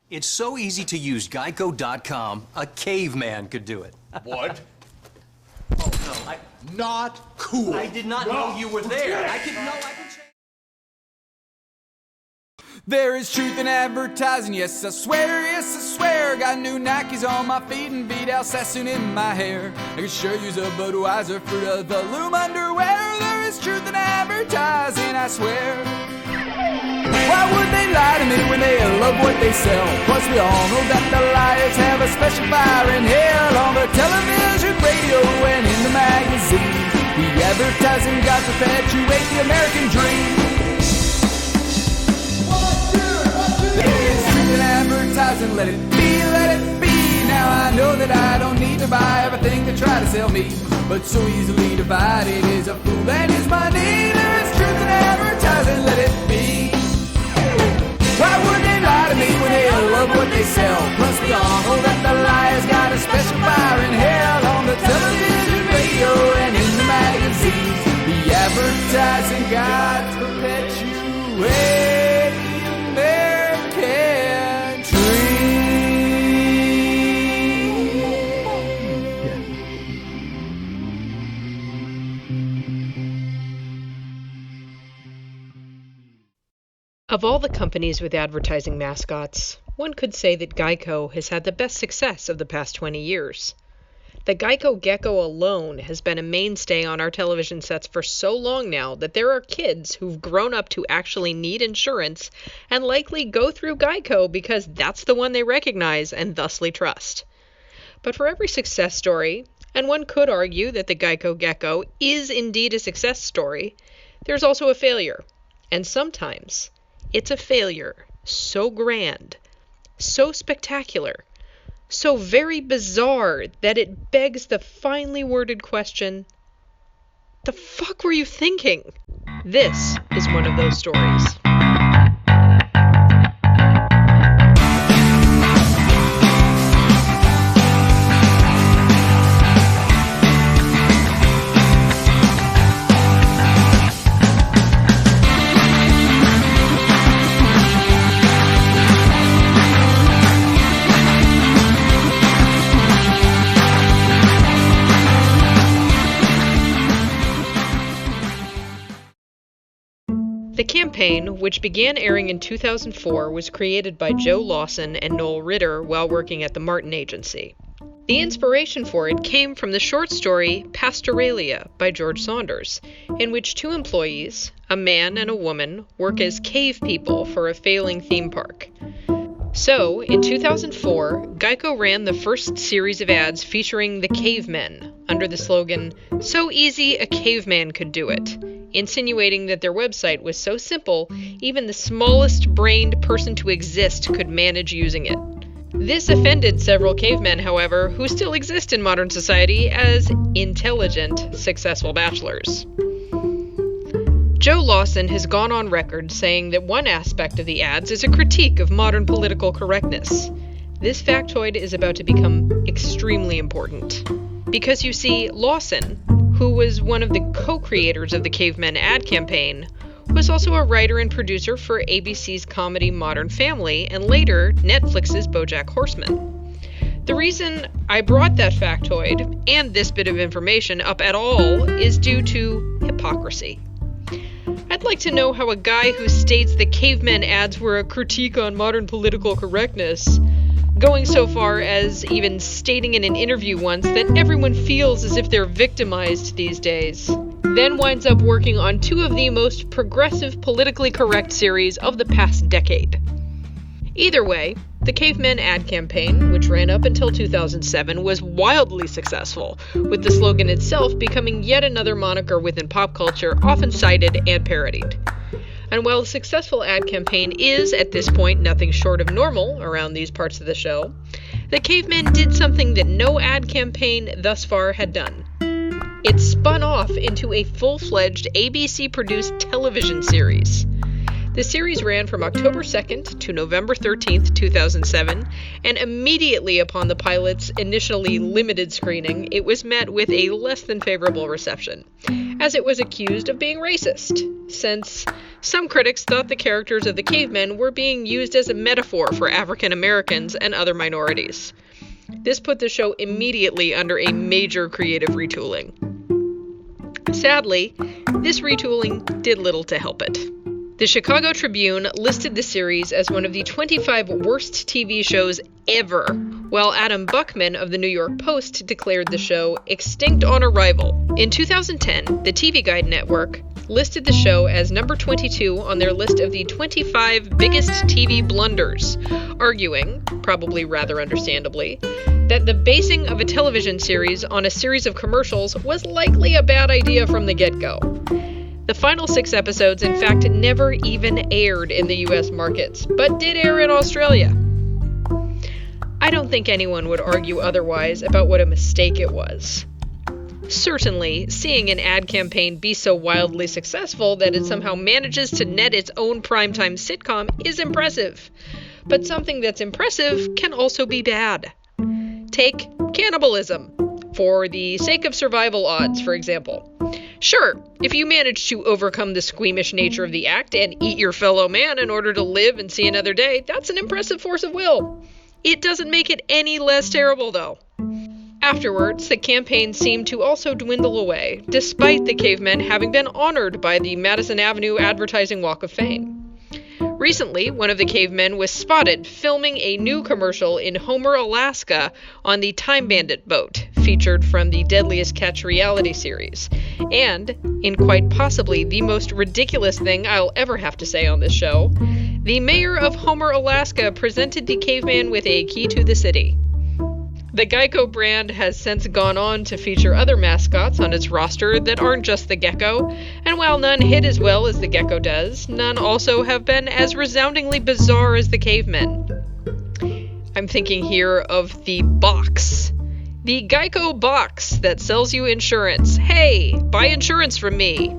It's so easy to use Geico.com, a caveman could do it. What? Oh, no, Not cool. I did not know you were there. I can change. There is truth in advertising, yes I swear. Got new Nikes on my feet and Vidal Sassoon in my hair. I can sure use a Budweiser fruit of the loom underwear. There is truth in advertising, I swear. Why would they lie to me when they love what they sell? Plus we all know that the liars have a special fire in hell. On the television, radio, and in the magazines, the advertising gods perpetuate the American dream. It's truth in advertising, let it be, let it be. Now I know that I don't need to buy everything they try to sell me, but so easily divided is a fool and his money. There is truth in advertising, let it be. Why would they lie to me when they love what they sell? Plus we all know that the liars got a special fire in hell. On the television, radio, and in the magazines, the advertising gods perpetuate the American dream. Of all the companies with advertising mascots, one could say that Geico has had the best success of the past 20 years. The Geico Gecko alone has been a mainstay on our television sets for so long now that there are kids who've grown up to actually need insurance and likely go through Geico because that's the one they recognize and thusly trust. But for every success story, and one could argue that the Geico Gecko is indeed a success story, there's also a failure. And sometimes it's a failure so grand, so spectacular, so very bizarre that it begs the finely worded question, the fuck were you thinking? This is one of those stories. The campaign, which began airing in 2004, was created by Joe Lawson and Noel Ritter while working at the Martin Agency. The inspiration for it came from the short story Pastoralia by George Saunders, in which two employees, a man and a woman, work as cave people for a failing theme park. So, in 2004, Geico ran the first series of ads featuring the Cavemen under the slogan, "So easy a caveman could do it," insinuating that their website was so simple, even the smallest-brained person to exist could manage using it. This offended several cavemen, however, who still exist in modern society as intelligent, successful bachelors. Joe Lawson has gone on record saying that one aspect of the ads is a critique of modern political correctness. This factoid is about to become extremely important. Because you see, Lawson, who was one of the co-creators of the Cavemen ad campaign, was also a writer and producer for ABC's comedy Modern Family and later Netflix's BoJack Horseman. The reason I brought that factoid and this bit of information up at all is due to hypocrisy. I'd like to know how a guy who states the Cavemen ads were a critique on modern political correctness, going so far as even stating in an interview once that everyone feels as if they're victimized these days, then winds up working on two of the most progressive politically correct series of the past decade. Either way, the Cavemen ad campaign, which ran up until 2007, was wildly successful, with the slogan itself becoming yet another moniker within pop culture often cited and parodied. And while a successful ad campaign is, at this point, nothing short of normal around these parts of the show, the Cavemen did something that no ad campaign thus far had done. It spun off into a full-fledged ABC-produced television series. The series ran from October 2nd to November 13th, 2007, and immediately upon the pilot's initially limited screening, it was met with a less than favorable reception, as it was accused of being racist, since some critics thought the characters of the cavemen were being used as a metaphor for African Americans and other minorities. This put the show immediately under a major creative retooling. Sadly, this retooling did little to help it. The Chicago Tribune listed the series as one of the 25 worst TV shows ever, while Adam Buckman of the New York Post declared the show extinct on arrival. In 2010, the TV Guide Network listed the show as number 22 on their list of the 25 biggest TV blunders, arguing, probably rather understandably, that the basing of a television series on a series of commercials was likely a bad idea from the get-go. The final 6 episodes, in fact, never even aired in the US markets, but did air in Australia. I don't think anyone would argue otherwise about what a mistake it was. Certainly, seeing an ad campaign be so wildly successful that it somehow manages to net its own primetime sitcom is impressive. But something that's impressive can also be bad. Take cannibalism, for the sake of survival odds, for example. Sure, if you manage to overcome the squeamish nature of the act and eat your fellow man in order to live and see another day, that's an impressive force of will. It doesn't make it any less terrible, though. Afterwards, the campaign seemed to also dwindle away, despite the cavemen having been honored by the Madison Avenue Advertising Walk of Fame. Recently, one of the cavemen was spotted filming a new commercial in Homer, Alaska, on the Time Bandit boat, featured from the Deadliest Catch reality series. And, in quite possibly the most ridiculous thing I'll ever have to say on this show, the mayor of Homer, Alaska presented the caveman with a key to the city. The Geico brand has since gone on to feature other mascots on its roster that aren't just the gecko, and while none hit as well as the gecko does, none also have been as resoundingly bizarre as the cavemen. I'm thinking here of the box. The Geico box that sells you insurance. Hey, buy insurance from me.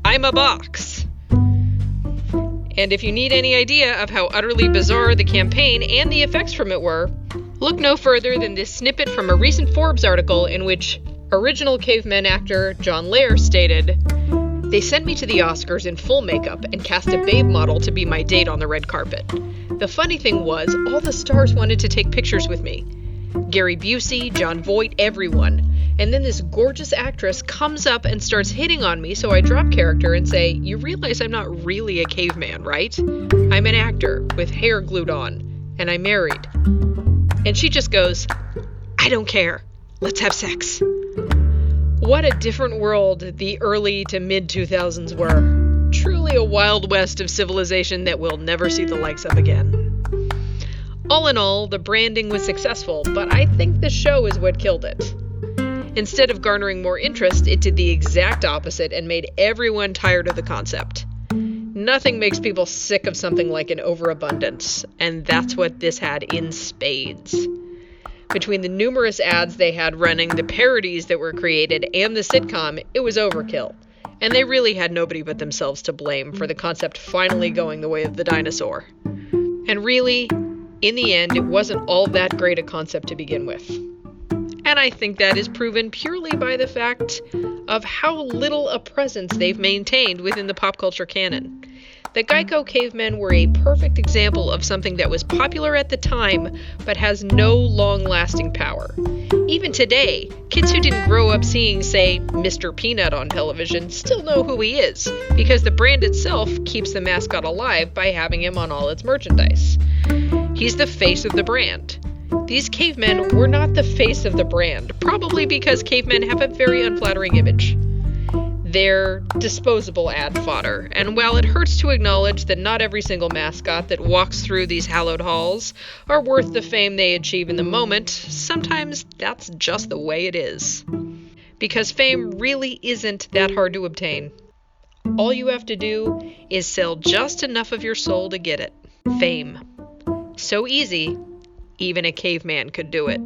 I'm a box. And if you need any idea of how utterly bizarre the campaign and the effects from it were, look no further than this snippet from a recent Forbes article in which original caveman actor John Lair stated, "They sent me to the Oscars in full makeup and cast a babe model to be my date on the red carpet. The funny thing was, all the stars wanted to take pictures with me. Gary Busey, Jon Voight, everyone. And then this gorgeous actress comes up and starts hitting on me, so I drop character and say, 'You realize I'm not really a caveman, right? I'm an actor with hair glued on, and I'm married.' And she just goes, 'I don't care. Let's have sex.'" What a different world the early to mid-2000s were. Truly a wild west of civilization that we'll never see the likes of again. All in all, the branding was successful, but I think the show is what killed it. Instead of garnering more interest, it did the exact opposite and made everyone tired of the concept. Nothing makes people sick of something like an overabundance, and that's what this had in spades. Between the numerous ads they had running, the parodies that were created, and the sitcom, it was overkill. And they really had nobody but themselves to blame for the concept finally going the way of the dinosaur. And really, in the end, it wasn't all that great a concept to begin with. And I think that is proven purely by the fact of how little a presence they've maintained within the pop culture canon. The Geico Cavemen were a perfect example of something that was popular at the time, but has no long-lasting power. Even today, kids who didn't grow up seeing, say, Mr. Peanut on television still know who he is, because the brand itself keeps the mascot alive by having him on all its merchandise. He's the face of the brand. These cavemen were not the face of the brand, probably because cavemen have a very unflattering image. They're disposable ad fodder, and while it hurts to acknowledge that not every single mascot that walks through these hallowed halls are worth the fame they achieve in the moment, sometimes that's just the way it is. Because fame really isn't that hard to obtain. All you have to do is sell just enough of your soul to get it. Fame. So easy, even a caveman could do it.